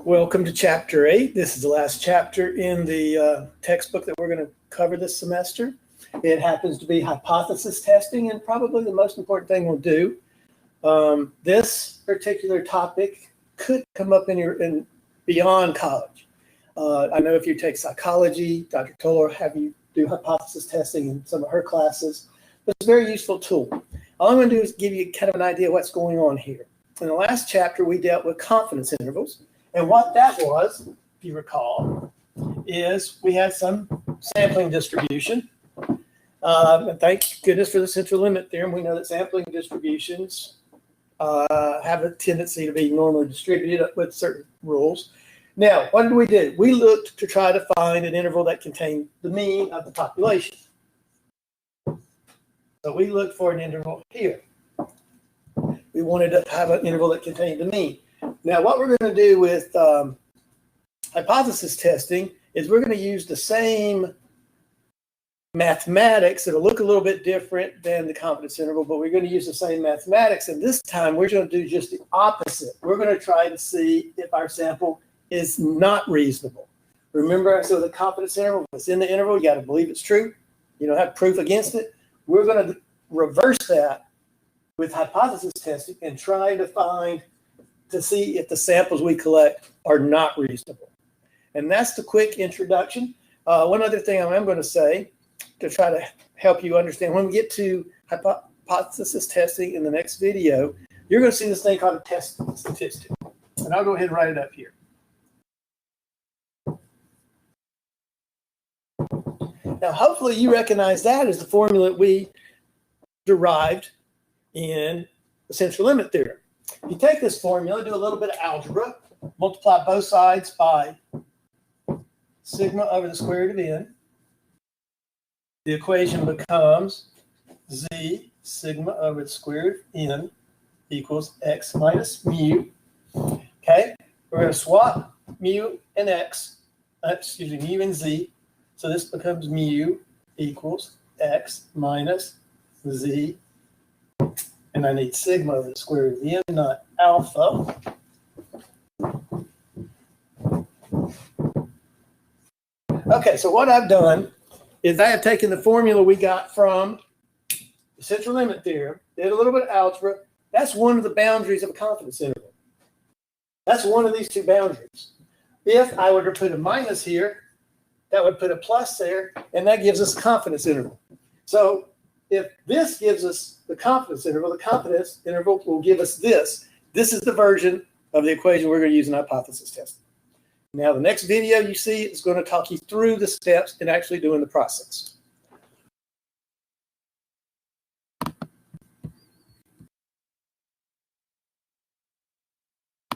Welcome to Chapter 8. This is the last chapter in the textbook that we're going to cover this semester. It happens to be hypothesis testing, and probably the most important thing we'll do. This particular topic could come up in beyond college. I know if you take psychology, Dr. Toller have you do hypothesis testing in some of her classes. It's a very useful tool. All I'm going to do is give you kind of an idea of what's going on here. In the last chapter, we dealt with confidence intervals. And what that was, if you recall, is we had some sampling distribution. And thank goodness for the central limit theorem. We know that sampling distributions have a tendency to be normally distributed with certain rules. Now, what did we do? We looked to try to find an interval that contained the mean of the population. So we looked for an interval here. We wanted to have an interval that contained the mean. Now, what we're going to do with hypothesis testing is we're going to use the same mathematics. It'll look a little bit different than the confidence interval, but we're going to use the same mathematics. And this time, we're going to do just the opposite. We're going to try to see if our sample is not reasonable. Remember, so the confidence interval, if it's in the interval, you got to believe it's true. You don't have proof against it. We're going to reverse that with hypothesis testing and try to see if the samples we collect are not reasonable. And that's the quick introduction. One other thing I am going to say to try to help you understand, when we get to hypothesis testing in the next video, you're going to see this thing called a test statistic. And I'll go ahead and write it up here. Now, hopefully you recognize that as the formula we derived in the central limit theorem. If you take this formula, do a little bit of algebra, multiply both sides by sigma over the square root of n. The equation becomes z sigma over the square root of n equals x minus mu. Okay, we're going to swap mu and x, mu and z. So this becomes mu equals x minus z. And I need sigma over the square root of n, not alpha. Okay, so what I've done is I have taken the formula we got from the central limit theorem, did a little bit of algebra. That's one of the boundaries of a confidence interval. That's one of these two boundaries. If I were to put a minus here, that would put a plus there, and that gives us a confidence interval. So if this gives us the confidence interval will give us this. This is the version of the equation we're going to use in hypothesis testing. Now, the next video you see is going to talk you through the steps in actually doing the process.